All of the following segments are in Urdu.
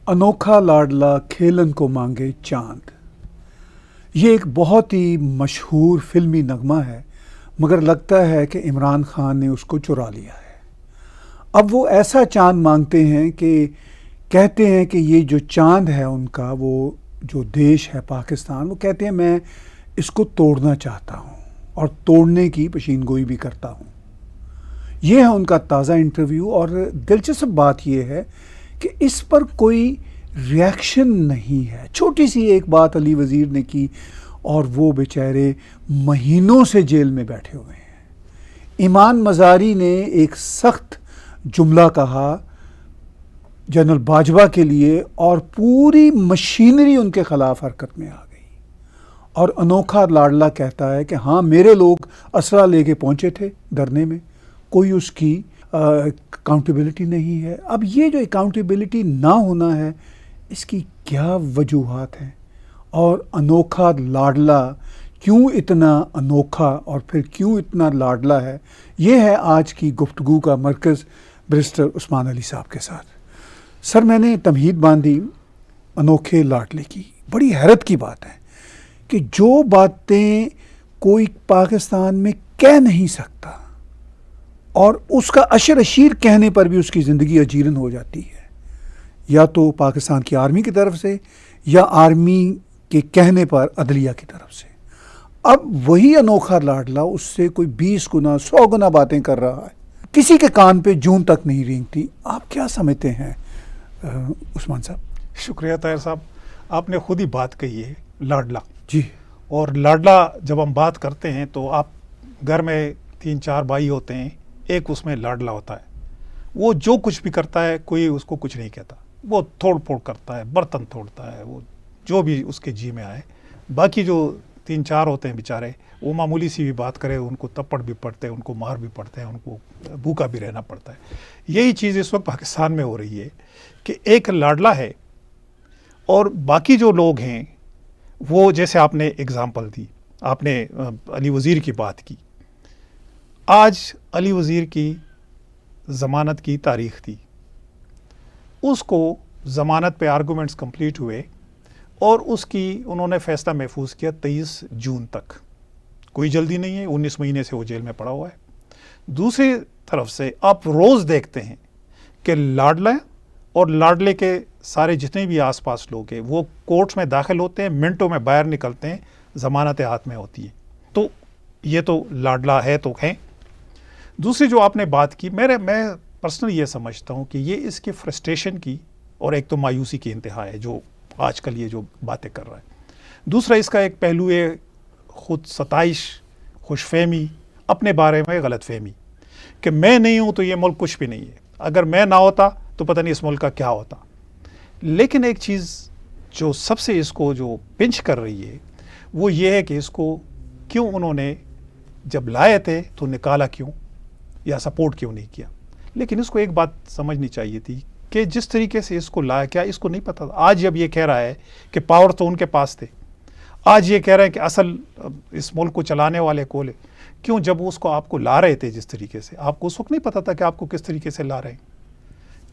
انوکھا لاڈلا کھیلن کو مانگے چاند، یہ ایک بہت ہی مشہور فلمی نغمہ ہے، مگر لگتا ہے کہ عمران خان نے اس کو چرا لیا ہے۔ اب وہ ایسا چاند مانگتے ہیں کہ کہتے ہیں کہ یہ جو چاند ہے ان کا، وہ جو دیش ہے پاکستان، وہ کہتے ہیں میں اس کو توڑنا چاہتا ہوں اور توڑنے کی پیشین گوئی بھی کرتا ہوں۔ یہ ہے ان کا تازہ انٹرویو، اور دلچسپ بات یہ ہے کہ اس پر کوئی ریاکشن نہیں ہے۔ چھوٹی سی ایک بات علی وزیر نے کی اور وہ بیچارے مہینوں سے جیل میں بیٹھے ہوئے ہیں۔ ایمان مزاری نے ایک سخت جملہ کہا جنرل باجوہ کے لیے، اور پوری مشینری ان کے خلاف حرکت میں آ گئی۔ اور انوکھا لاڈلا کہتا ہے کہ ہاں میرے لوگ اسلحہ لے کے پہنچے تھے دھرنے میں، کوئی اس کی اکاؤنٹیبلٹی نہیں ہے۔ اب یہ جو اکاؤنٹیبلٹی نہ ہونا ہے، اس کی کیا وجوہات ہیں، اور انوکھا لاڈلا کیوں اتنا انوکھا اور پھر کیوں اتنا لاڈلا ہے، یہ ہے آج کی گفتگو کا مرکز بیرسٹر عثمان علی صاحب کے ساتھ۔ سر، میں نے تمہید باندھی انوکھے لاڈلے کی۔ بڑی حیرت کی بات ہے کہ جو باتیں کوئی پاکستان میں کہہ نہیں سکتا، اور اس کا اشر اشیر کہنے پر بھی اس کی زندگی اجیرن ہو جاتی ہے، یا تو پاکستان کی آرمی کی طرف سے یا آرمی کے کہنے پر عدلیہ کی طرف سے۔ اب وہی انوکھا لاڈلا اس سے کوئی 20 گنا 100 گنا باتیں کر رہا ہے، کسی کے کان پہ جون تک نہیں رینگتی۔ آپ کیا سمجھتے ہیں عثمان صاحب؟ شکریہ طاہر صاحب، آپ نے خود ہی بات کہی ہے لاڈلا جی۔ اور لاڈلا جب ہم بات کرتے ہیں تو آپ گھر میں 3-4 بھائی ہوتے ہیں، ایک اس میں لاڈلا ہوتا ہے، وہ جو کچھ بھی کرتا ہے کوئی اس کو کچھ نہیں کہتا، وہ توڑ پھوڑ کرتا ہے، برتن توڑتا ہے، وہ جو بھی اس کے جی میں آئے۔ باقی جو 3-4 ہوتے ہیں بیچارے، وہ معمولی سی بھی بات کرے ان کو تپڑ بھی پڑتے ہیں، ان کو مار بھی پڑتے ہیں، ان کو بھوکا بھی رہنا پڑتا ہے۔ یہی چیز اس وقت پاکستان میں ہو رہی ہے کہ ایک لاڈلا ہے اور باقی جو لوگ ہیں وہ، جیسے آپ نے اگزامپل دی، آپ نے علی وزیر کی بات کی۔ آج علی وزیر کی ضمانت کی تاریخ تھی، اس کو ضمانت پہ آرگومنٹس کمپلیٹ ہوئے اور اس کی انہوں نے فیصلہ محفوظ کیا 23 جون تک۔ کوئی جلدی نہیں ہے، 19 مہینے سے وہ جیل میں پڑا ہوا ہے۔ دوسری طرف سے آپ روز دیکھتے ہیں کہ لاڈلا اور لاڈلے کے سارے جتنے بھی آس پاس لوگ ہیں وہ کورٹس میں داخل ہوتے ہیں، منٹوں میں باہر نکلتے ہیں، ضمانتیں ہاتھ میں ہوتی ہیں۔ تو یہ تو لاڈلا ہے تو ہیں۔ دوسری جو آپ نے بات کی، میں پرسنلی یہ سمجھتا ہوں کہ یہ اس کی فرسٹریشن کی اور ایک تو مایوسی کی انتہا ہے جو آج کل یہ جو باتیں کر رہا ہے۔ دوسرا اس کا ایک پہلو ہے خود ستائش، خوش فہمی، اپنے بارے میں غلط فہمی کہ میں نہیں ہوں تو یہ ملک کچھ بھی نہیں ہے، اگر میں نہ ہوتا تو پتہ نہیں اس ملک کا کیا ہوتا۔ لیکن ایک چیز جو سب سے اس کو جو پنچ کر رہی ہے وہ یہ ہے کہ اس کو کیوں انہوں نے جب لائے تھے تو نکالا کیوں یا سپورٹ کیوں نہیں کیا۔ لیکن اس کو ایک بات سمجھنی چاہیے تھی کہ جس طریقے سے اس کو لایا، کیا اس کو نہیں پتا تھا؟ آج جب یہ کہہ رہا ہے کہ پاور تو ان کے پاس تھے، آج یہ کہہ رہے ہیں کہ اصل اس ملک کو چلانے والے کولے، کیوں جب اس کو آپ کو لا رہے تھے جس طریقے سے، آپ کو اس وقت نہیں پتا تھا کہ آپ کو کس طریقے سے لا رہے ہیں،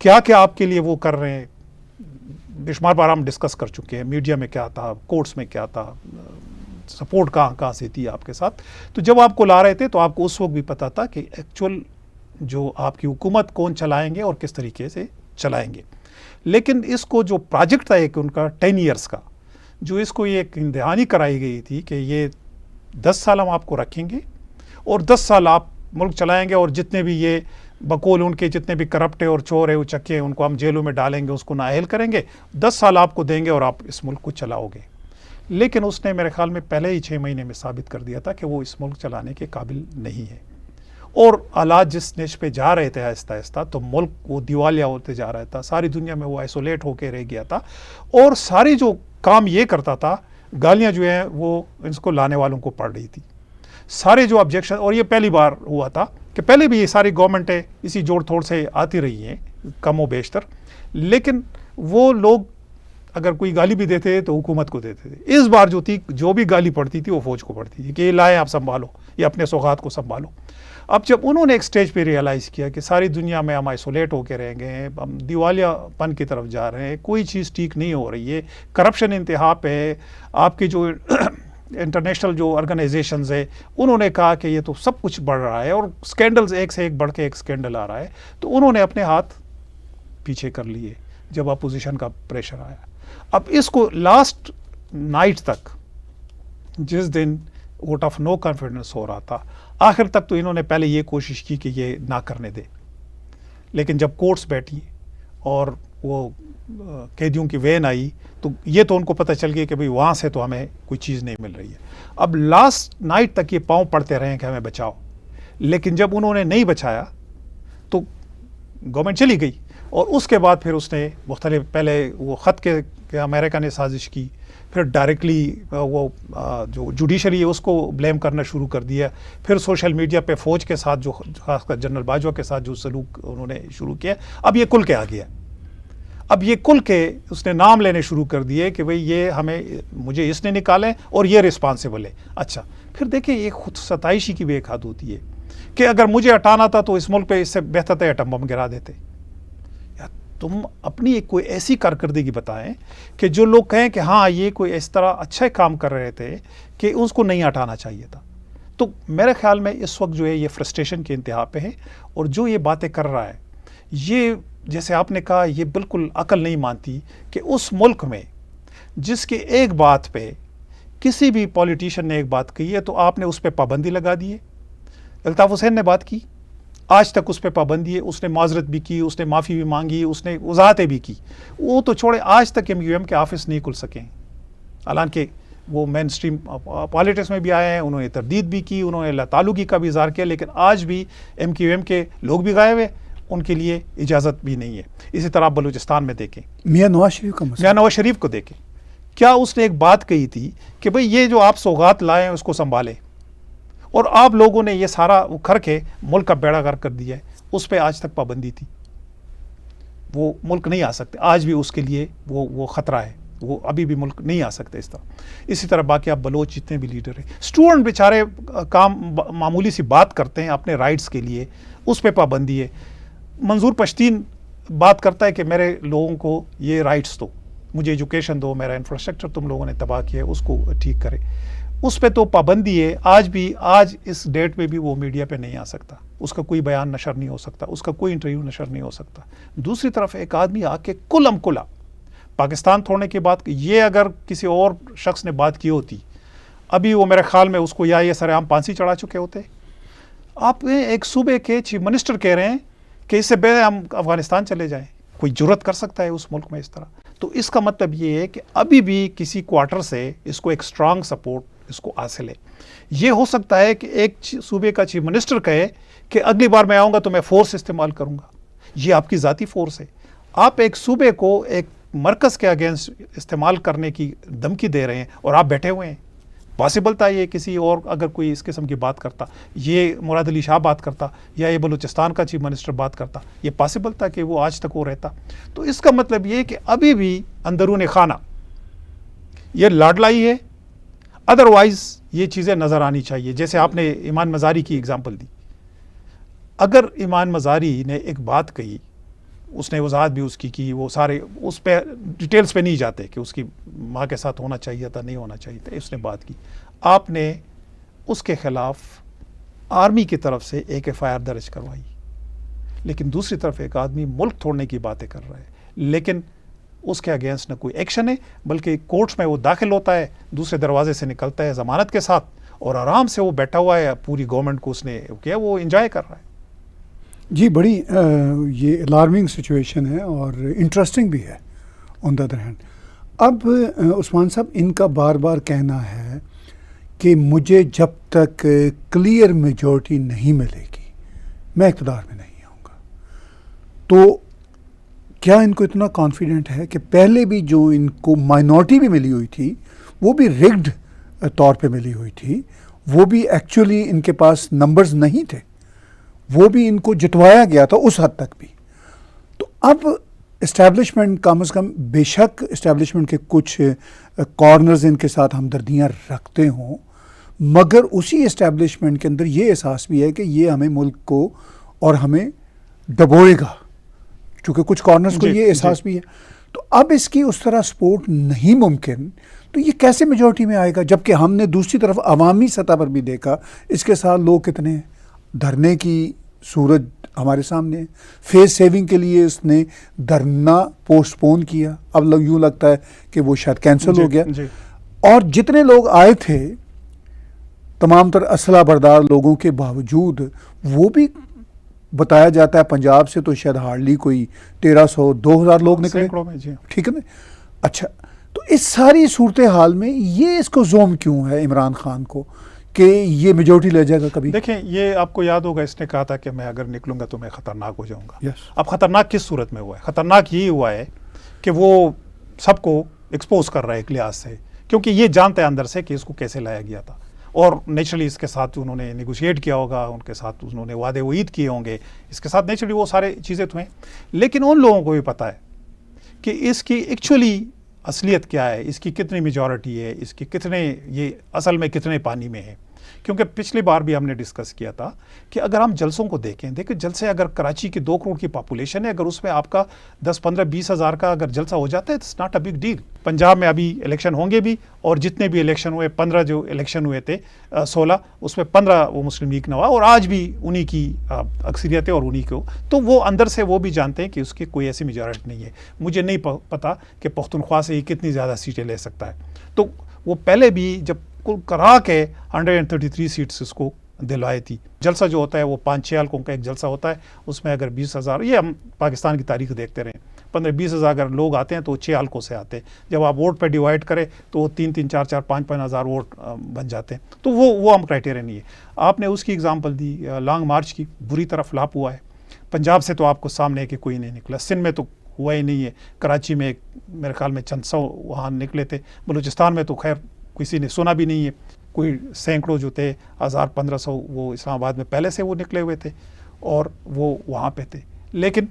کیا کیا آپ کے لیے وہ کر رہے ہیں؟ بے شمار بار ہم ڈسکس کر چکے ہیں، میڈیا میں کیا تھا، کورٹس میں کیا تھا، سپورٹ کہاں سے تھی آپ کے ساتھ۔ تو جب آپ کو لا رہے تھے تو آپ کو اس وقت بھی پتا تھا کہ ایکچول جو آپ کی حکومت کون چلائیں گے اور کس طریقے سے چلائیں گے۔ لیکن اس کو جو پروجیکٹ تھا ایک ان کا 10 ایئرس کا، جو اس کو یہ ایک دہانی کرائی گئی تھی کہ یہ 10 سال ہم آپ کو رکھیں گے اور 10 سال آپ ملک چلائیں گے، اور جتنے بھی یہ بقول ان کے جتنے بھی کرپٹ اور چور ہیں اچکے ہیں ان کو ہم جیلوں میں ڈالیں گے، اس کو نااہل کریں گے، 10 سال آپ کو دیں گے اور آپ اس ملک کو چلاؤ گے۔ لیکن اس نے میرے خیال میں پہلے ہی 6 مہینے میں ثابت کر دیا تھا کہ وہ اس ملک چلانے کے قابل نہیں ہے، اور حالات جس نیچ پہ جا رہے تھے آہستہ آہستہ، تو ملک وہ دیوالیہ ہوتے جا رہا تھا، ساری دنیا میں وہ آئسولیٹ ہو کے رہ گیا تھا، اور ساری جو کام یہ کرتا تھا، گالیاں جو ہیں وہ اس کو لانے والوں کو پڑ رہی تھی، سارے جو آبجیکشن، اور یہ پہلی بار ہوا تھا کہ پہلے بھی یہ ساری گورنمنٹیں اسی جوڑ توڑ سے آتی رہی ہیں کم و بیشتر، لیکن وہ لوگ اگر کوئی گالی بھی دیتے تھے تو حکومت کو دیتے تھے۔ اس بار جو تھی، جو بھی گالی پڑتی تھی وہ فوج کو پڑتی تھی کہ یہ لائے آپ سنبھالو، یہ اپنے سوغات کو سنبھالو۔ اب جب انہوں نے ایک سٹیج پہ ریئلائز کیا کہ ساری دنیا میں ہم آئسولیٹ ہو کے رہ گئے ہیں, ہم دیوالیہ پن کی طرف جا رہے ہیں, کوئی چیز ٹھیک نہیں ہو رہی ہے, کرپشن انتہا پہ ہے, آپ کی جو انٹرنیشنل جو آرگنائزیشنز ہے انہوں نے کہا کہ یہ تو سب کچھ بڑھ رہا ہے اور سکینڈلز ایک سے ایک بڑھ کے ایک سکینڈل آ رہا ہے, تو انہوں نے اپنے ہاتھ پیچھے کر لیے جب اپوزیشن کا پریشر آیا. اب اس کو لاسٹ نائٹ تک, جس دن ووٹ آف نو کانفیڈنس ہو رہا تھا, آخر تک تو انہوں نے پہلے یہ کوشش کی کہ یہ نہ کرنے دے, لیکن جب کورٹس بیٹھی اور وہ قیدیوں کی وین آئی تو یہ تو ان کو پتہ چل گیا کہ بھئی وہاں سے تو ہمیں کوئی چیز نہیں مل رہی ہے. اب لاسٹ نائٹ تک یہ پاؤں پڑتے رہے کہ ہمیں بچاؤ, لیکن جب انہوں نے نہیں بچایا تو گورنمنٹ چلی گئی. اور اس کے بعد پھر اس نے مختلف, پہلے وہ خط کے امریکا نے سازش کی, پھر ڈائریکٹلی وہ جو جوڈیشری ہے اس کو بلیم کرنا شروع کر دیا, پھر سوشل میڈیا پہ فوج کے ساتھ جو خاص کر جنرل باجوہ کے ساتھ جو سلوک انہوں نے شروع کیا, اب یہ کل کے آ گیا. اب یہ کل کے اس نے نام لینے شروع کر دیے کہ بھئی یہ ہمیں, مجھے اس نے نکالیں اور یہ رسپانسیبل ہے. اچھا, پھر دیکھیں یہ خود ستائشی کی بھی ایک حد ہوتی ہے کہ اگر مجھے ہٹانا تھا تو اس ملک پہ اس سے بہتر تھا ایٹم بم گرا دیتے. تم اپنی ایک کوئی ایسی کارکردگی بتائیں کہ جو لوگ کہیں کہ ہاں یہ کوئی اس طرح اچھا کام کر رہے تھے کہ اس کو نہیں ہٹانا چاہیے تھا. تو میرے خیال میں اس وقت جو ہے یہ فرسٹریشن کے انتہا پہ ہے, اور جو یہ باتیں کر رہا ہے یہ, جیسے آپ نے کہا, یہ بالکل عقل نہیں مانتی کہ اس ملک میں جس کے ایک بات پہ کسی بھی پولیٹیشین نے ایک بات کہی ہے تو آپ نے اس پہ پابندی لگا دی ہے. الطاف حسین نے بات کی, آج تک اس پہ پابندی ہے, اس نے معذرت بھی کی, اس نے معافی بھی مانگی, اس نے وضاحتیں بھی کی. وہ تو چھوڑے, آج تک MQM کے آفس نہیں کھل سکے, حالانکہ وہ مین اسٹریم پالیٹکس میں بھی آئے ہیں, انہوں نے تردید بھی کی, انہوں نے اللہ تعلقی کا بھی اظہار کیا, لیکن آج بھی MQM کے لوگ بھی غائب ہیں, ان کے لیے اجازت بھی نہیں ہے. اسی طرح آپ بلوچستان میں دیکھیں, میاں نواز شریف کا مسئلہ, میاں نواز شریف کو دیکھیں, کیا اس نے ایک بات کہی تھی کہ بھئی یہ جو آپ سوغات لائے ہیں اس کو سنبھالیں, اور آپ لوگوں نے یہ سارا کر کے ملک کا بیڑا غرق کر دیا ہے. اس پہ آج تک پابندی تھی, وہ ملک نہیں آ سکتے, آج بھی اس کے لیے وہ خطرہ ہے, وہ ابھی بھی ملک نہیں آ سکتے اس طرح. اسی طرح باقی آپ بلوچ جتنے بھی لیڈر ہیں, اسٹوڈنٹ بیچارے کام معمولی سی بات کرتے ہیں اپنے رائٹس کے لیے, اس پہ پابندی ہے. منظور پشتین بات کرتا ہے کہ میرے لوگوں کو یہ رائٹس دو, مجھے ایجوکیشن دو, میرا انفراسٹرکچر تم لوگوں نے تباہ کیا ہے اس کو ٹھیک کرے, اس پہ تو پابندی ہے. آج بھی, آج اس ڈیٹ پہ بھی وہ میڈیا پہ نہیں آ سکتا, اس کا کوئی بیان نشر نہیں ہو سکتا, اس کا کوئی انٹرویو نشر نہیں ہو سکتا. دوسری طرف ایک آدمی آ کے کلم کلا پاکستان چھوڑنے کی بات, یہ اگر کسی اور شخص نے بات کی ہوتی, ابھی وہ میرے خیال میں اس کو یا یہ سر عام پھانسی چڑھا چکے ہوتے. آپ ایک صوبے کے چیف منسٹر کہہ رہے ہیں کہ اس سے بہتر ہم افغانستان چلے جائیں. کوئی جرت کر سکتا ہے اس ملک میں اس طرح؟ تو اس کا مطلب یہ ہے کہ ابھی بھی کسی کوارٹر سے اس کو ایک اسٹرانگ سپورٹ اس کو حاصل ہے. یہ ہو سکتا ہے کہ ایک صوبے کا چیف منسٹر کہے کہ اگلی بار میں آؤں گا تو میں فورس استعمال کروں گا, یہ آپ کی ذاتی فورس ہے. آپ ایک صوبے کو ایک مرکز کے اگینسٹ استعمال کرنے کی دھمکی دے رہے ہیں اور آپ بیٹھے ہوئے ہیں. پاسبل تھا یہ کسی اور اگر کوئی اس قسم کی بات کرتا, یہ مراد علی شاہ بات کرتا یا یہ بلوچستان کا چیف منسٹر بات کرتا, یہ پاسبل تھا کہ وہ آج تک وہ رہتا. تو اس کا مطلب یہ کہ ابھی بھی اندرون خانہ یہ لاڈلائی ہے. ادروائز یہ چیزیں نظر آنی چاہیے. جیسے آپ نے ایمان مزاری کی اگزامپل دی, اگر ایمان مزاری نے ایک بات کہی, اس نے وضاحت بھی اس کی, وہ سارے اس پہ ڈیٹیلز پہ نہیں جاتے کہ اس کی ماں کے ساتھ ہونا چاہیے تھا, نہیں ہونا چاہیے تھا, اس نے بات کی, آپ نے اس کے خلاف آرمی کی طرف سے ایک FIR درج کروائی. لیکن دوسری طرف ایک آدمی ملک توڑنے کی باتیں کر رہا ہے, لیکن اس کے اگینسٹ نہ کوئی ایکشن ہے, بلکہ کورٹس میں وہ داخل ہوتا ہے, دوسرے دروازے سے نکلتا ہے ضمانت کے ساتھ, اور آرام سے وہ بیٹھا ہوا ہے, پوری گورنمنٹ کو اس نے کیا, وہ انجوائے کر رہا ہے. جی بڑی یہ الارمنگ سچویشن ہے اور انٹرسٹنگ بھی ہے آن دا ادر ہینڈ. اب عثمان صاحب, ان کا بار بار کہنا ہے کہ مجھے جب تک کلیئر میجورٹی نہیں ملے گی میں اقتدار میں نہیں آؤں گا. تو کیا ان کو اتنا کانفیڈنٹ ہے کہ پہلے بھی جو ان کو مائنورٹی بھی ملی ہوئی تھی وہ بھی ریگڈ طور پہ ملی ہوئی تھی, وہ بھی ایکچولی ان کے پاس نمبرز نہیں تھے, وہ بھی ان کو جتوایا گیا تھا اس حد تک بھی. تو اب اسٹیبلشمنٹ کم از کم, بے شک اسٹیبلشمنٹ کے کچھ کارنرز ان کے ساتھ ہمدردیاں رکھتے ہوں, مگر اسی اسٹیبلشمنٹ کے اندر یہ احساس بھی ہے کہ یہ ہمیں ملک کو اور ہمیں ڈبوئے گا، چونکہ کچھ کارنرز کو یہ احساس بھی ہے. تو اب اس کی اس طرح سپورٹ نہیں ممکن، تو یہ کیسے میجورٹی میں آئے گا؟ جبکہ ہم نے دوسری طرف عوامی سطح پر بھی دیکھا اس کے ساتھ لوگ کتنے ہیں، دھرنے کی صورت ہمارے سامنے ہے. فیس سیونگ کے لیے اس نے دھرنا پوسٹ پون کیا، اب یوں لگتا ہے کہ وہ شاید کینسل ہو گیا. اور جتنے لوگ آئے تھے تمام تر اسلحہ بردار لوگوں کے باوجود، وہ بھی بتایا جاتا ہے پنجاب سے تو شاید ہارڈلی کوئی 1300 2000 لوگ نکلے، ٹھیک ہے نا. اچھا، تو اس ساری صورتحال میں یہ اس کو زوم کیوں ہے عمران خان کو کہ یہ میجورٹی لے جائے گا کبھی؟ دیکھیں، یہ آپ کو یاد ہوگا اس نے کہا تھا کہ میں اگر نکلوں گا تو میں خطرناک ہو جاؤں گا. اب خطرناک کس صورت میں ہوا ہے؟ خطرناک یہی ہوا ہے کہ وہ سب کو ایکسپوز کر رہا ہے ایک لحاظ سے، کیونکہ یہ جانتا ہے اندر سے کہ اس کو کیسے لایا گیا تھا، اور نیچرلی اس کے ساتھ انہوں نے نیگوشیٹ کیا ہوگا، ان کے ساتھ انہوں نے وعدے وعید کیے ہوں گے، اس کے ساتھ نیچرلی وہ سارے چیزیں تو ہیں. لیکن ان لوگوں کو بھی پتہ ہے کہ اس کی ایکچولی اصلیت کیا ہے، اس کی کتنی میجورٹی ہے، اس کی کتنے، یہ اصل میں کتنے پانی میں ہے. کیونکہ پچھلی بار بھی ہم نے ڈسکس کیا تھا کہ اگر ہم جلسوں کو دیکھیں جلسے، اگر کراچی کی 2 کروڑ کی پاپولیشن ہے، اگر اس میں آپ کا 10 15 20 ہزار کا اگر جلسہ ہو جاتا ہے، it's not a big deal. Punjab میں ابھی الیکشن ہوں گے بھی، اور جتنے بھی الیکشن ہوئے 15 جو الیکشن ہوئے تھے 16، اس میں 15 وہ مسلم لیگ نوا، اور آج بھی انہی کی اکثریت ہے اور انہی کو، تو وہ اندر سے وہ بھی جانتے ہیں کہ اس کی کوئی ایسی میجورٹی نہیں ہے. مجھے نہیں پتا کہ پختونخوا سے یہ کتنی زیادہ سیٹیں لے سکتا ہے. تو وہ پہلے بھی جب کل کرا کے 133 سیٹس اس کو دلوائی تھی. جلسہ جو ہوتا ہے وہ 5-6 حلقوں کا ایک جلسہ ہوتا ہے، اس میں اگر 20,000، یہ ہم پاکستان کی تاریخ دیکھتے رہے، 15-20 ہزار اگر لوگ آتے ہیں تو 6 حلقوں سے آتے ہیں. جب آپ ووٹ پہ ڈیوائڈ کریں تو وہ 3-3 4-4 5-5 ہزار ووٹ بن جاتے ہیں. تو وہ ہم کرائٹیریا نہیں ہے. آپ نے اس کی اگزامپل دی لانگ مارچ کی، بری طرح فلاپ ہوا ہے. پنجاب سے تو آپ کو سامنے ہے کہ کوئی نہیں نکلا، سندھ میں تو ہوا ہی نہیں ہے، کراچی میں میرے خیال میں چند سو وہاں نکلے تھے، بلوچستان میں تو خیر کسی نے سنا بھی نہیں ہے. کوئی سینکڑوں جو تھے 1000-1500 وہ اسلام آباد میں پہلے سے وہ نکلے ہوئے تھے اور وہ وہاں پہ تھے. لیکن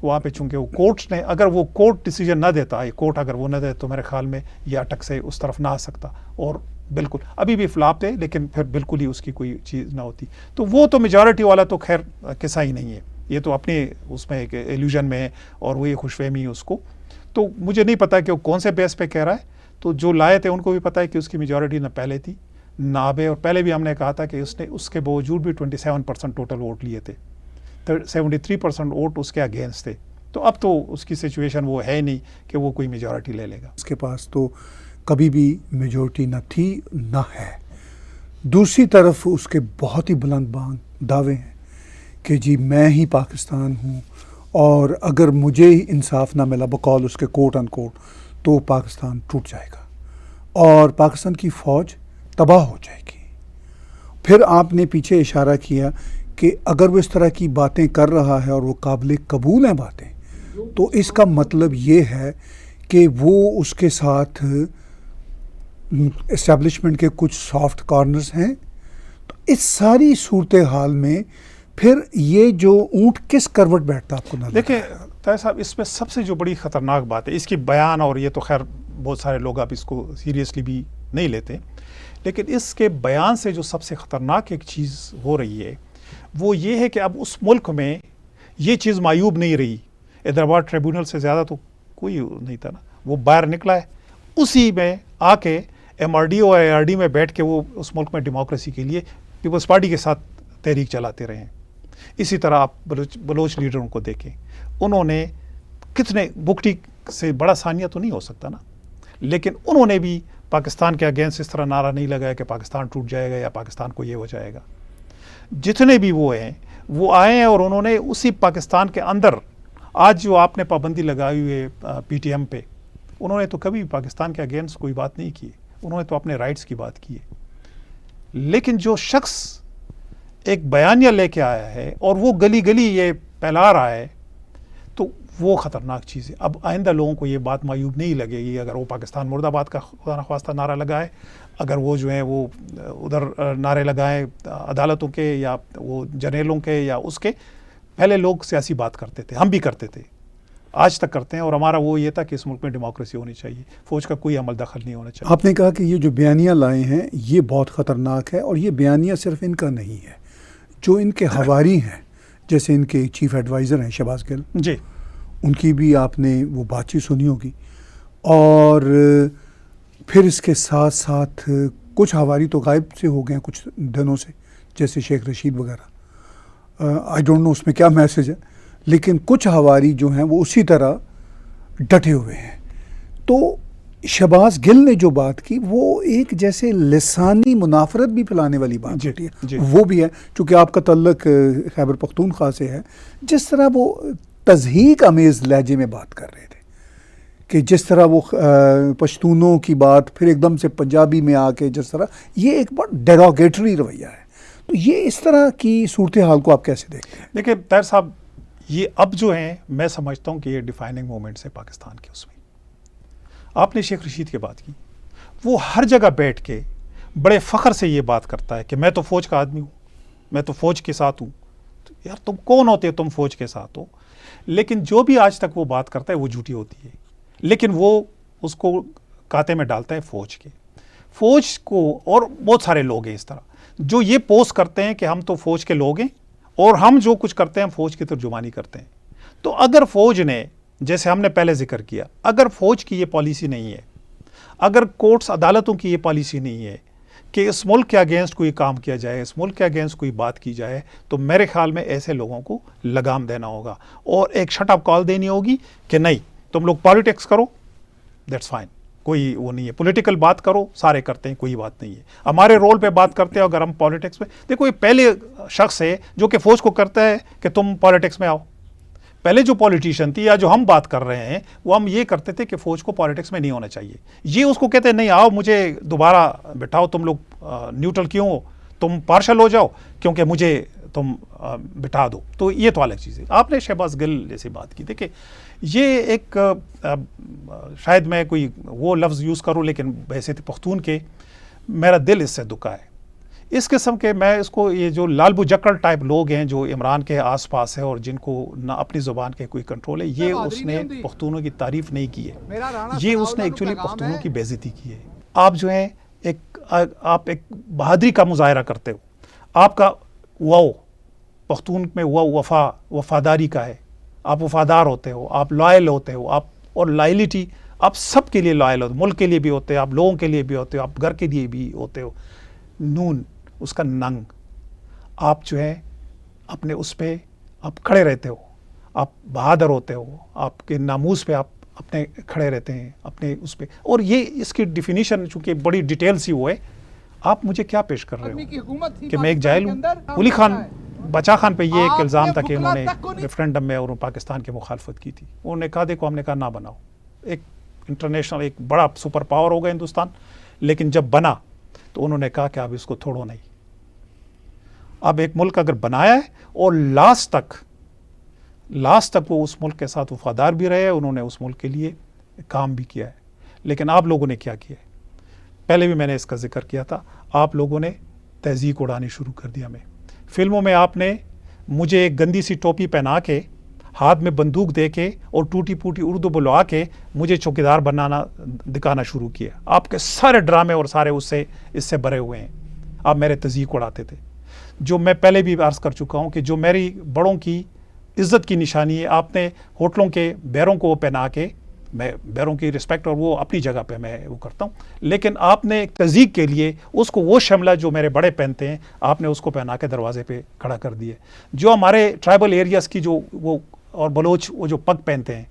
وہاں پہ چونکہ وہ کورٹس نے، اگر وہ کورٹ ڈیسیجن نہ دیتا، یہ کورٹ اگر وہ نہ دے تو میرے خیال میں یہ اٹک سے اس طرف نہ آ سکتا، اور بالکل ابھی بھی فلاپ تھے، لیکن پھر بالکل ہی اس کی کوئی چیز نہ ہوتی. تو وہ تو میجورٹی والا تو خیر قصہ ہی نہیں ہے، یہ تو اپنے اس میں ایک ایلیوژن میں ہے، اور وہ یہ خوش فہمی اس کو. تو مجھے نہیں پتا کہ وہ کون سے بیس پہ کہہ رہا ہے. تو جو لائے تھے ان کو بھی پتا ہے کہ اس کی میجورٹی نہ پہلے تھی نہ اب ہے، اور پہلے بھی ہم نے کہا تھا کہ اس نے اس کے باوجود بھی 27% ٹوٹل ووٹ لیے تھے، 73% ووٹ اس کے اگینسٹ تھے. تو اب تو اس کی سچویشن وہ ہے نہیں کہ وہ کوئی میجورٹی لے لے گا. اس کے پاس تو کبھی بھی میجورٹی نہ تھی نہ ہے. دوسری طرف اس کے بہت ہی بلند بانگ دعوے ہیں کہ جی میں ہی پاکستان ہوں، اور اگر مجھے ہی انصاف نہ ملا بقول اس کے کوٹ ان کوٹ تو پاکستان ٹوٹ جائے گا اور پاکستان کی فوج تباہ ہو جائے گی. پھر آپ نے پیچھے اشارہ کیا کہ اگر وہ اس طرح کی باتیں کر رہا ہے اور وہ قابل قبول ہیں باتیں، تو اس کا مطلب یہ ہے کہ وہ اس کے ساتھ اسٹیبلشمنٹ کے کچھ سافٹ کارنرز ہیں. تو اس ساری صورتحال میں پھر یہ جو اونٹ کس کروٹ بیٹھتا آپ کو نہ دیکھیں طاہر صاحب، اس میں سب سے جو بڑی خطرناک بات ہے اس کی بیان، اور یہ تو خیر بہت سارے لوگ اب اس کو سیریسلی بھی نہیں لیتے، لیکن اس کے بیان سے جو سب سے خطرناک ایک چیز ہو رہی ہے وہ یہ ہے کہ اب اس ملک میں یہ چیز معیوب نہیں رہی. حیدرآباد ٹریبونل سے زیادہ تو کوئی نہیں تھا نا، وہ باہر نکلا ہے، اسی میں آ کے ایم آر ڈی اور اے آر ڈی میں بیٹھ کے وہ اس ملک میں ڈیموکریسی کے لیے پیپلز پارٹی کے ساتھ تحریک چلاتے رہے ہیں. اسی طرح آپ بلوچ لیڈروں کو دیکھیں، انہوں نے کتنے، بگٹی سے بڑا ثانیہ تو نہیں ہو سکتا نا، لیکن انہوں نے بھی پاکستان کے اگینسٹ اس طرح نعرہ نہیں لگایا کہ پاکستان ٹوٹ جائے گا یا پاکستان کو یہ ہو جائے گا. جتنے بھی وہ ہیں وہ آئے ہیں اور انہوں نے اسی پاکستان کے اندر آج جو آپ نے پابندی لگائی ہوئی ہے پی ٹی ایم پہ، انہوں نے تو کبھی پاکستان کے اگینسٹ کوئی بات نہیں کی، انہوں نے تو اپنے رائٹس کی بات کی ہے. لیکن جو شخص ایک بیانیہ لے کے آیا ہے اور وہ گلی گلی یہ پھیلا رہا ہے، تو وہ خطرناک چیز ہے. اب آئندہ لوگوں کو یہ بات معیوب نہیں لگے گی اگر وہ پاکستان مرد آباد کا خدا نخواستہ نعرہ لگائے، اگر وہ جو ہیں وہ ادھر نعرے لگائیں عدالتوں کے یا وہ جرنیلوں کے یا اس کے. پہلے لوگ سیاسی بات کرتے تھے، ہم بھی کرتے تھے، آج تک کرتے ہیں، اور ہمارا وہ یہ تھا کہ اس ملک میں ڈیموکریسی ہونی چاہیے، فوج کا کوئی عمل دخل نہیں ہونا چاہیے۔ آپ نے کہا کہ یہ جو بیانیہ لائے ہیں یہ بہت خطرناک ہے، اور یہ بیانیہ صرف ان کا نہیں ہے، جو ان کے حواری ہیں، جیسے ان کے چیف ایڈوائزر ہیں شہباز گل، جی ان کی بھی آپ نے وہ بات چیت سنی ہوگی، اور پھر اس کے ساتھ ساتھ کچھ حواری تو غائب سے ہو گئے ہیں کچھ دنوں سے، جیسے شیخ رشید وغیرہ، آئی ڈونٹ نو اس میں کیا میسج ہے، لیکن کچھ حواری جو ہیں وہ اسی طرح ڈٹے ہوئے ہیں۔ تو شہباز گل نے جو بات کی وہ ایک جیسے لسانی منافرت بھی پھیلانے والی بات ہوتی ہے، وہ بھی ہے، چونکہ آپ کا تعلق خیبر پختونخوا سے ہے، جس طرح وہ تضحیک آمیز لہجے میں بات کر رہے تھے، کہ جس طرح وہ پشتونوں کی بات پھر ایک دم سے پنجابی میں آ کے جس طرح، یہ ایک بڑا ڈیروگیٹری رویہ ہے۔ تو یہ اس طرح کی صورتحال کو آپ کیسے دیکھتے ہیں؟ دیکھیں طاہر صاحب، یہ اب جو ہیں میں سمجھتا ہوں کہ یہ ڈیفائننگ مومنٹس ہیں پاکستان کے۔ اس میں آپ نے شیخ رشید کی بات کی، وہ ہر جگہ بیٹھ کے بڑے فخر سے یہ بات کرتا ہے کہ میں تو فوج کا آدمی ہوں، میں تو فوج کے ساتھ ہوں۔ تو یار تم کون ہوتے ہو، تم فوج کے ساتھ ہو؟ لیکن جو بھی آج تک وہ بات کرتا ہے وہ جھوٹی ہوتی ہے، لیکن وہ اس کو کاتے میں ڈالتا ہے فوج کو، اور بہت سارے لوگ ہیں اس طرح جو یہ پوسٹ کرتے ہیں کہ ہم تو فوج کے لوگ ہیں، اور ہم جو کچھ کرتے ہیں ہم فوج کی ترجمانی کرتے ہیں۔ تو اگر فوج نے، جیسے ہم نے پہلے ذکر کیا، اگر فوج کی یہ پالیسی نہیں ہے، اگر کورٹس عدالتوں کی یہ پالیسی نہیں ہے کہ اس ملک کے اگینسٹ کوئی کام کیا جائے، اس ملک کے اگینسٹ کوئی بات کی جائے، تو میرے خیال میں ایسے لوگوں کو لگام دینا ہوگا اور ایک شٹ اپ کال دینی ہوگی کہ نہیں، تم لوگ پالیٹکس کرو، دیٹس فائن، کوئی وہ نہیں ہے، پولیٹیکل بات کرو، سارے کرتے ہیں، کوئی بات نہیں ہے، ہمارے رول پہ بات کرتے ہیں۔ اگر ہم پالیٹکس میں، دیکھو یہ پہلے شخص ہے جو کہ فوج کو کرتا ہے کہ تم پالیٹکس میں آؤ۔ پہلے جو پولیٹیشین تھی یا جو ہم بات کر رہے ہیں وہ ہم یہ کرتے تھے کہ فوج کو پالیٹکس میں نہیں ہونا چاہیے، یہ اس کو کہتے ہیں نہیں آؤ مجھے دوبارہ بٹھاؤ، تم لوگ نیوٹرل کیوں ہو، تم پارشل ہو جاؤ کیونکہ مجھے تم بٹھا دو۔ تو یہ تو الگ چیز ہے۔ آپ نے شہباز گل جیسی بات کی، دیکھیں یہ ایک شاید میں کوئی وہ لفظ یوز کروں، لیکن بحیثیت پختون کے میرا دل اس سے دکھا ہے۔ اس قسم کے میں اس کو، یہ جو لال بو جکڑ ٹائپ لوگ ہیں جو عمران کے آس پاس ہے اور جن کو نہ اپنی زبان کے کوئی کنٹرول ہے، یہ اس نے پختونوں کی تعریف نہیں کی ہے، یہ اس نے ایکچولی پختونوں کی بے عزتی کی ہے۔ آپ جو ہیں آپ ایک بہادری کا مظاہرہ کرتے ہو، آپ کا پختون میں وفاداری کا ہے، آپ وفادار ہوتے ہو، آپ لائل ہوتے ہو، آپ، اور لائلٹی آپ سب کے لیے لائل ہوتے، ملک کے لیے بھی ہوتے ہو، آپ لوگوں کے لیے بھی ہوتے ہو، آپ گھر کے لیے بھی ہوتے ہو۔ نون اس کا ننگ، آپ جو ہے اپنے اس پہ آپ کھڑے رہتے ہو، آپ بہادر ہوتے ہو، آپ کے ناموس پہ آپ اپنے کھڑے رہتے ہیں اپنے اس پہ، اور یہ اس کی ڈیفینیشن چونکہ بڑی ڈیٹیل سی وہ ہے۔ آپ مجھے کیا پیش کر رہے ہو کہ میں ایک جاہل ہوں؟ ولی خان بچا خان پہ یہ ایک الزام تھا کہ انہوں نے ریفرینڈم میں اور پاکستان کی مخالفت کی تھی، انہوں نے کہا دیکھو، ہم نے کہا نہ بناؤ، ایک انٹرنیشنل ایک بڑا سپر پاور ہوگا ہندوستان، لیکن جب بنا تو انہوں نے کہا کہ اب اس کو توڑو نہیں۔ اب ایک ملک اگر بنایا ہے اور لاسٹ تک وہ اس ملک کے ساتھ وفادار بھی رہے، انہوں نے اس ملک کے لیے کام بھی کیا ہے، لیکن آپ لوگوں نے کیا کیا ہے؟ پہلے بھی میں نے اس کا ذکر کیا تھا، آپ لوگوں نے تہذیب اڑانی شروع کر دیا۔ میں فلموں میں آپ نے مجھے ایک گندی سی ٹوپی پہنا کے، ہاتھ میں بندوق دے کے اور ٹوٹی پوٹی اردو بلوا کے مجھے چوکیدار دکھانا شروع کیا۔ آپ کے سارے ڈرامے اور سارے اس سے بھرے ہوئے ہیں، آپ میرے تہذیب اڑاتے تھے۔ جو میں پہلے بھی عرض کر چکا ہوں کہ جو میری بڑوں کی عزت کی نشانی ہے، آپ نے ہوٹلوں کے بیروں کو وہ پہنا کے، میں بیروں کی رسپیکٹ اور وہ اپنی جگہ پہ میں وہ کرتا ہوں، لیکن آپ نے ایک تہذیب کے لیے اس کو، وہ شملہ جو میرے بڑے پہنتے ہیں، آپ نے اس کو پہنا کے دروازے پہ کھڑا کر دیے۔ جو ہمارے ٹرائبل ایریاز کی جو وہ اور بلوچ وہ جو پگ پہنتے ہیں،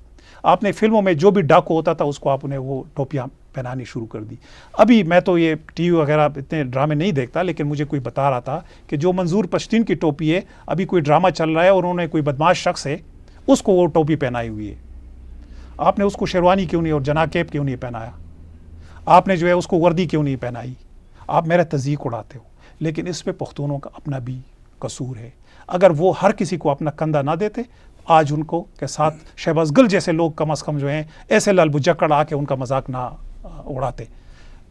آپ نے فلموں میں جو بھی ڈاکو ہوتا تھا اس کو آپ نے وہ ٹوپیاں پہنانی شروع کر دی۔ ابھی میں تو یہ ٹی وی وغیرہ اتنے ڈرامے نہیں دیکھتا، لیکن مجھے کوئی بتا رہا تھا کہ جو منظور پشتین کی ٹوپی ہے، ابھی کوئی ڈرامہ چل رہا ہے اور انہوں نے کوئی بدماش شخص ہے اس کو وہ ٹوپی پہنائی ہوئی ہے۔ آپ نے اس کو شیروانی کیوں نہیں اور جناح کیپ کیوں نہیں پہنایا؟ آپ نے جو ہے اس کو وردی کیوں نہیں پہنائی؟ آپ میرا تذیق اڑاتے ہو، لیکن اس پہ پختونوں کا اپنا بھی قصور ہے۔ اگر وہ ہر کسی کو اپنا کندھا نہ دیتے، آج ان کو کے ساتھ شہباز گل جیسے لوگ کم از کم جو ہیں ایسے لال بجکڑ آ کے ان کا مذاق نہ اڑاتے۔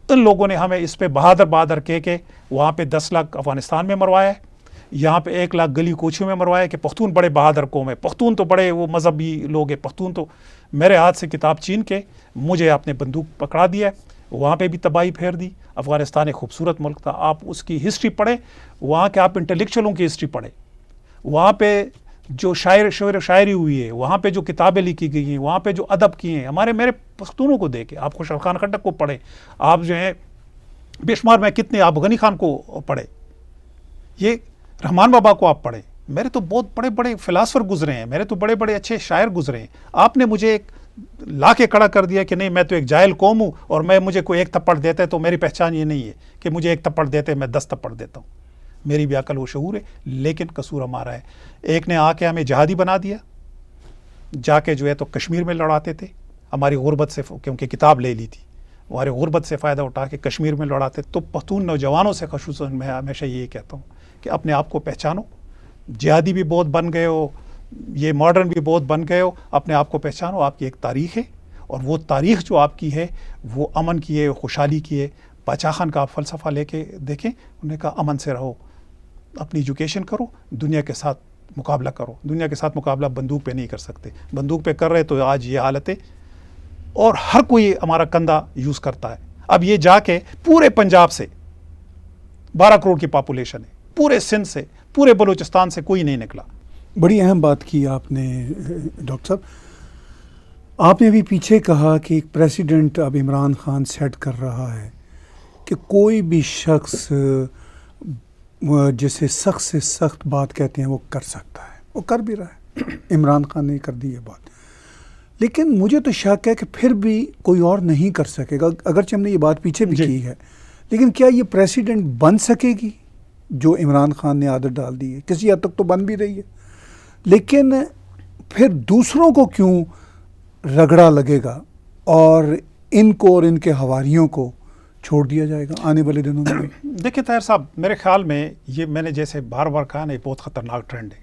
ان لوگوں نے ہمیں اس پہ بہادر کہہ کے وہاں پہ 10 لاکھ افغانستان میں مروایا ہے، یہاں پہ 1 لاکھ گلی کوچیوں میں مروایا کہ پختون بڑے بہادر قوم ہے, پختون تو بڑے وہ مذہبی لوگ ہیں, پختون تو میرے ہاتھ سے کتاب چھین کے مجھے آپ نے بندوق پکڑا دیا, وہاں پہ بھی تباہی پھیر دی. افغانستان ایک خوبصورت ملک تھا, آپ اس کی ہسٹری پڑھیں, وہاں کے آپ انٹلیکچوئلوں کی ہسٹری پڑھیں, وہاں پہ جو شعر و شاعری ہوئی ہے, وہاں پہ جو کتابیں لکھی گئی ہیں, وہاں پہ جو ادب کیے ہیں, میرے پختونوں کو دیکھیں, آپ خوشحال خان خٹک کو پڑھیں, آپ جو ہیں بے شمار میں کتنے آپ غنی خان کو پڑھیں, یہ رحمان بابا کو آپ پڑھیں. میرے تو بہت بڑے بڑے فلاسفر گزرے ہیں, میرے تو بڑے بڑے اچھے شاعر گزرے ہیں. آپ نے مجھے ایک لا کے کھڑا کر دیا کہ نہیں میں تو ایک جاہل قوم ہوں, اور مجھے کوئی 1 تھپڑ دیتا ہے تو میری پہچان یہ نہیں ہے کہ مجھے 1 تھپڑ دیتے میں 10 تھپڑ دیتا ہوں. میری بھی عقل و شعور ہے, لیکن قصور ہمارا ہے. ایک نے آ کے ہمیں جہادی بنا دیا, جا کے جو ہے تو کشمیر میں لڑاتے تھے, ہماری غربت سے, کیونکہ کتاب لے لی تھی, ہماری غربت سے فائدہ اٹھا کے کشمیر میں لڑاتے. تو پختون نوجوانوں سے خصوصاً میں ہمیشہ یہ کہتا ہوں کہ اپنے آپ کو پہچانو. جہادی بھی بہت بن گئے ہو, یہ ماڈرن بھی بہت بن گئے ہو, اپنے آپ کو پہچانو. آپ کی ایک تاریخ ہے, اور وہ تاریخ جو آپ کی ہے وہ امن کی ہے, خوشحالی کی ہے. باچا خان کا آپ فلسفہ لے کے دیکھیں, انہوں نے کہا امن سے رہو, اپنی ایجوکیشن کرو, دنیا کے ساتھ مقابلہ کرو. دنیا کے ساتھ مقابلہ بندوق پہ نہیں کر سکتے, بندوق پہ کر رہے تو آج یہ حالت ہے, اور ہر کوئی ہمارا کندھا یوز کرتا ہے. اب یہ جا کے پورے پنجاب سے 12 کروڑ کی پاپولیشن ہے, پورے سندھ سے, پورے بلوچستان سے کوئی نہیں نکلا. بڑی اہم بات کی آپ نے ڈاکٹر صاحب. آپ نے ابھی پیچھے کہا کہ ایک پریسیڈنٹ اب عمران خان سیٹ کر رہا ہے کہ کوئی بھی شخص جسے سخت سے سخت بات کہتے ہیں وہ کر سکتا ہے, وہ کر بھی رہا ہے. عمران خان نے کر دی یہ بات, لیکن مجھے تو شک ہے کہ پھر بھی کوئی اور نہیں کر سکے گا. اگرچہ ہم نے یہ بات پیچھے بھی کی ہے, لیکن کیا یہ پریسیڈنٹ بن سکے گی جو عمران خان نے عادت ڈال دی ہے؟ کسی حد تک تو بن بھی رہی ہے, لیکن پھر دوسروں کو کیوں رگڑا لگے گا, اور ان کو اور ان کے حواریوں کو چھوڑ دیا جائے گا آنے والے دنوں میں؟ دیکھیں طاہر صاحب, میرے خیال میں یہ میں نے جیسے بار بار کہا نا, یہ بہت خطرناک ٹرینڈ ہے.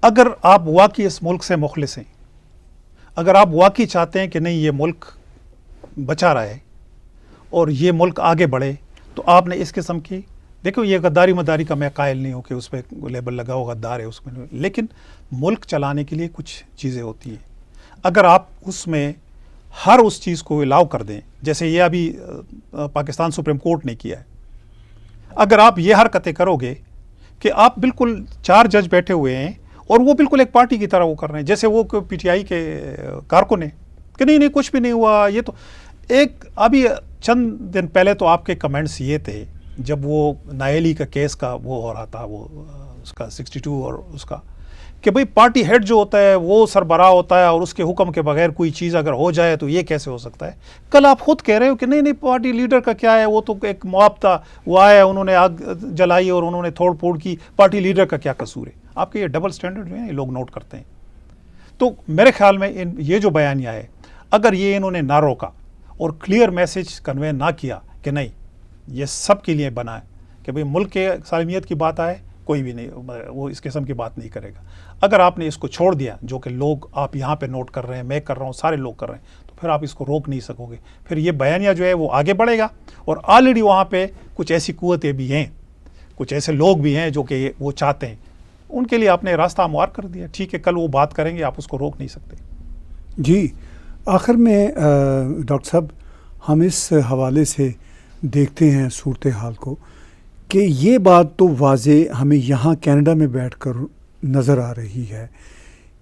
اگر آپ واقعی اس ملک سے مخلص ہیں, اگر آپ واقعی چاہتے ہیں کہ نہیں یہ ملک بچا رہے اور یہ ملک آگے بڑھے, تو آپ نے اس قسم کی, دیکھو یہ غداری مداری کا میں قائل نہیں ہوں کہ اس پہ لیبل لگا ہو غدار ہے اس میں, لیکن ملک چلانے کے لیے کچھ چیزیں ہوتی ہیں. اگر آپ اس میں ہر اس چیز کو الاؤ کر دیں, جیسے یہ ابھی پاکستان سپریم کورٹ نے کیا ہے, اگر آپ یہ حرکتیں کرو گے کہ آپ بالکل 4 جج بیٹھے ہوئے ہیں اور وہ بالکل ایک پارٹی کی طرح وہ کر رہے ہیں, جیسے وہ پی ٹی آئی کے کارکن ہیں کہ نہیں کچھ بھی نہیں ہوا. یہ تو ایک ابھی چند دن پہلے تو آپ کے کمنٹس یہ تھے جب وہ نائلی کا کیس کا وہ ہو رہا تھا, وہ اس کا 62 اور اس کا, کہ بھئی پارٹی ہیڈ جو ہوتا ہے وہ سربراہ ہوتا ہے, اور اس کے حکم کے بغیر کوئی چیز اگر ہو جائے تو یہ کیسے ہو سکتا ہے. کل آپ خود کہہ رہے ہو کہ نہیں پارٹی لیڈر کا کیا ہے, وہ تو ایک مواب تھا, وہ آیا انہوں نے آگ جلائی اور انہوں نے توڑ پھوڑ کی, پارٹی لیڈر کا کیا قصور ہے. آپ کے یہ ڈبل سٹینڈرڈ جو ہیں یہ لوگ نوٹ کرتے ہیں. تو میرے خیال میں یہ جو بیانیہ ہے, اگر یہ انہوں نے نہ روکا اور کلیئر میسج کنوے نہ کیا کہ نہیں یہ سب کے لیے بنا ہے کہ بھئی ملک کے سالمیت کی بات آئے, کوئی بھی نہیں وہ اس قسم کی بات نہیں کرے گا. اگر آپ نے اس کو چھوڑ دیا, جو کہ لوگ آپ یہاں پہ نوٹ کر رہے ہیں, میں کر رہا ہوں, سارے لوگ کر رہے ہیں, تو پھر آپ اس کو روک نہیں سکو گے. پھر یہ بیانیہ جو ہے وہ آگے بڑھے گا, اور آلریڈی وہاں پہ کچھ ایسی قوتیں بھی ہیں, کچھ ایسے لوگ بھی ہیں جو کہ وہ چاہتے ہیں, ان کے لیے آپ نے راستہ ہموار کر دیا. ٹھیک ہے, کل وہ بات کریں گے, آپ اس کو روک نہیں سکتے. جی, آخر میں ڈاکٹر صاحب ہم اس حوالے سے دیکھتے ہیں صورتحال کو کہ یہ بات تو واضح ہمیں یہاں کینیڈا میں بیٹھ کر نظر آ رہی ہے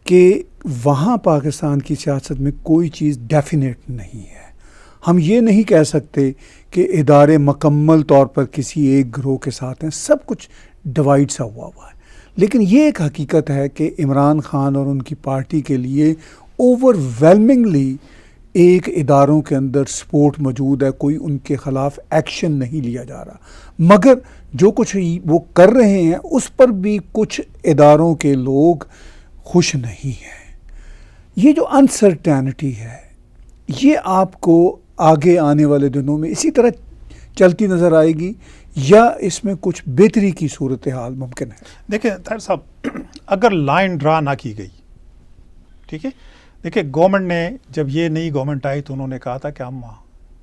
کہ وہاں پاکستان کی سیاست میں کوئی چیز ڈیفینیٹ نہیں ہے. ہم یہ نہیں کہہ سکتے کہ ادارے مکمل طور پر کسی ایک گروہ کے ساتھ ہیں, سب کچھ ڈیوائڈ سا ہوا ہے. لیکن یہ ایک حقیقت ہے کہ عمران خان اور ان کی پارٹی کے لیے اوور ویلمنگلی ایک اداروں کے اندر سپورٹ موجود ہے, کوئی ان کے خلاف ایکشن نہیں لیا جا رہا, مگر جو کچھ وہ کر رہے ہیں اس پر بھی کچھ اداروں کے لوگ خوش نہیں ہیں. یہ جو انسرٹینٹی ہے یہ آپ کو آگے آنے والے دنوں میں اسی طرح چلتی نظر آئے گی, یا اس میں کچھ بہتری کی صورتحال ممکن ہے؟ دیکھیں طاہر صاحب, اگر لائن ڈرا نہ کی گئی, ٹھیک ہے, دیکھیں گورنمنٹ نے جب یہ نئی گورنمنٹ آئی تو انہوں نے کہا تھا کہ ہم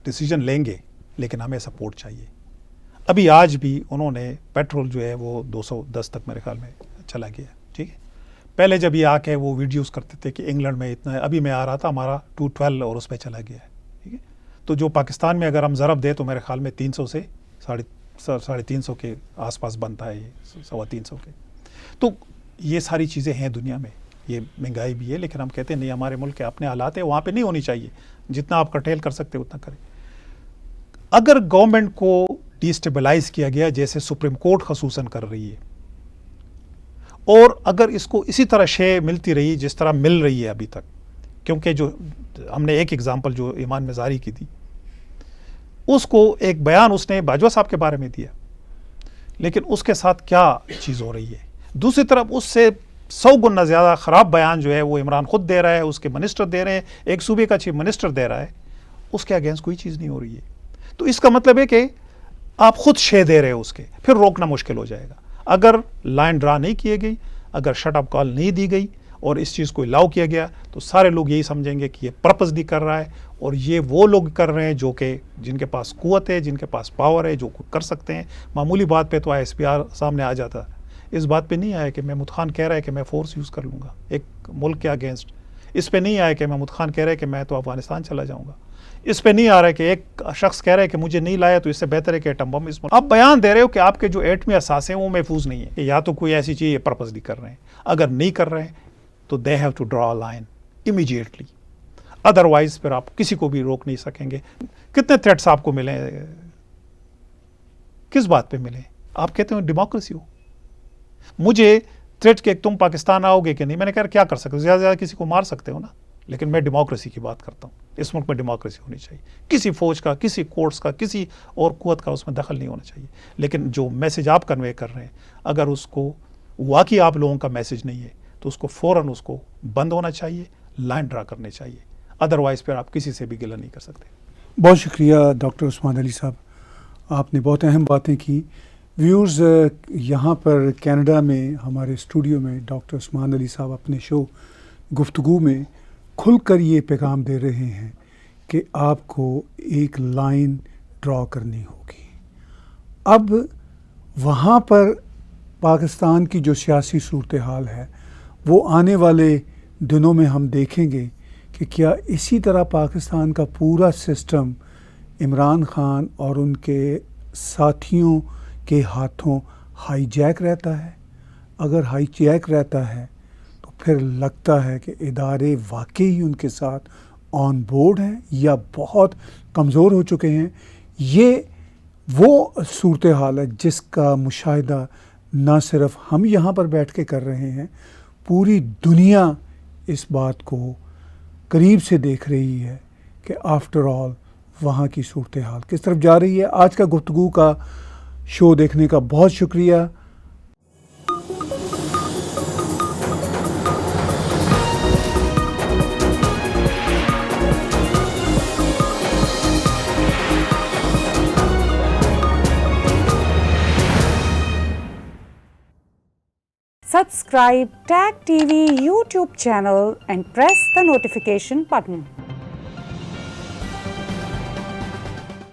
ڈیسیجن لیں گے لیکن ہمیں سپورٹ چاہیے. ابھی آج بھی انہوں نے پیٹرول جو ہے وہ 210 تک میرے خیال میں چلا گیا. ٹھیک ہے. پہلے جب یہ آ کے وہ ویڈیوز کرتے تھے کہ انگلینڈ میں اتنا ہے, ابھی میں آ رہا تھا ہمارا 212 اور اس پہ چلا گیا ہے. ٹھیک ہے. تو جو پاکستان میں اگر ہم ضرب دیں تو میرے خیال میں 300 سے 350 کے آس پاس بنتا ہے, یہ 350 کے. تو یہ ساری چیزیں ہیں دنیا میں, یہ مہنگائی بھی ہے, لیکن ہم کہتے ہیں نہیں ہمارے ملک کے اپنے حالات ہیں, وہاں پہ نہیں ہونی چاہیے. جتنا آپ کرٹیل کر سکتے اتنا کریں. اگر گورنمنٹ کو ڈیسٹیبلائز کیا گیا جیسے سپریم کورٹ خصوصاً کر رہی ہے, اور اگر اس کو اسی طرح شے ملتی رہی جس طرح مل رہی ہے ابھی تک, کیونکہ جو ہم نے ایک ایگزامپل جو ایمان مزاری کی تھی, اس کو ایک بیان اس نے باجوہ صاحب کے بارے میں دیا, لیکن اس کے ساتھ کیا چیز ہو رہی ہے. دوسری طرف اس سے 100 گنا زیادہ خراب بیان جو ہے وہ عمران خود دے رہا ہے, اس کے منسٹر دے رہے ہیں, ایک صوبے کا چیف منسٹر دے رہا ہے, اس کے اگینسٹ کوئی چیز نہیں ہو رہی ہے. تو اس کا مطلب ہے کہ آپ خود شے دے رہے ہو اس کے, پھر روکنا مشکل ہو جائے گا. اگر لائن ڈرا نہیں کی گئی, اگر شٹ اپ کال نہیں دی گئی اور اس چیز کو الاؤ کیا گیا, تو سارے لوگ یہی سمجھیں گے کہ یہ پرپزلی کر رہا ہے, اور یہ وہ لوگ کر رہے ہیں جو کہ جن کے پاس قوت ہے, جن کے پاس پاور ہے, جو کر سکتے ہیں. معمولی بات پہ تو ISPR سامنے آ جاتا ہے, اس بات پہ نہیں آیا کہ محمود خان کہہ رہا ہے کہ میں فورس یوز کر لوں گا ایک ملک کے اگینسٹ. اس پہ نہیں آیا کہ محمود خان کہہ رہا ہے کہ میں تو افغانستان چلا جاؤں گا. اس پہ نہیں آ رہا ہے کہ ایک شخص کہہ رہا ہے کہ مجھے نہیں لایا تو اس سے بہتر ہے کہ ایٹم بم اس میں. آپ بیان دے رہے ہو کہ آپ کے جو ایٹمی اثاثے ہیں وہ محفوظ نہیں ہے, یا تو کوئی ایسی چیز یہ پرپزلی کر رہے ہیں. اگر نہیں کر رہے ہیں تو they have to draw line immediately, otherwise پھر آپ کسی کو بھی روک نہیں سکیں گے. کتنے تھریٹس آپ کو ملے, کس بات پہ ملے؟ آپ کہتے ہیں ڈیموکریسی ہو. مجھے تھریٹ کہ تم پاکستان آؤ گے کہ نہیں, میں نے کہا کیا کر سکتے ہو, زیادہ سے زیادہ کسی کو مار سکتے ہو نا, لیکن میں ڈیموکریسی کی بات کرتا ہوں. اس ملک میں ڈیموکریسی ہونی چاہیے, کسی فوج کا, کسی کورٹس کا, کسی اور قوت کا اس میں دخل نہیں ہونا چاہیے. لیکن جو میسج آپ کنوے کر رہے ہیں, اگر اس کو واقعی آپ لوگوں کا میسج نہیں ہے تو اس کو فوراً اس کو بند ہونا چاہیے, لائن ڈرا کرنے چاہیے. ادروائز پھر آپ کسی سے بھی گلہ نہیں کر سکتے. بہت شکریہ ڈاکٹر عثمان علی صاحب, آپ نے بہت اہم باتیں کی. ویورز, یہاں پر کینیڈا میں ہمارے اسٹوڈیو میں ڈاکٹر عثمان علی صاحب اپنے شو گفتگو میں کھل کر یہ پیغام دے رہے ہیں کہ آپ کو ایک لائن ڈرا کرنی ہوگی. اب وہاں پر پاکستان کی جو سیاسی صورتحال ہے وہ آنے والے دنوں میں ہم دیکھیں گے کہ کیا اسی طرح پاکستان کا پورا سسٹم عمران خان اور ان کے ساتھیوں کے ہاتھوں ہائی جیک رہتا ہے. اگر ہائی جیک رہتا ہے تو پھر لگتا ہے کہ ادارے واقعی ان کے ساتھ آن بورڈ ہیں یا بہت کمزور ہو چکے ہیں. یہ وہ صورتحال ہے جس کا مشاہدہ نہ صرف ہم یہاں پر بیٹھ کے کر رہے ہیں, پوری دنیا اس بات کو قریب سے دیکھ رہی ہے کہ آفٹر آل وہاں کی صورتحال کس طرف جا رہی ہے. آج کا گفتگو کا شو دیکھنے کا بہت شکریہ. Subscribe TAG TV YouTube channel and press the notification button.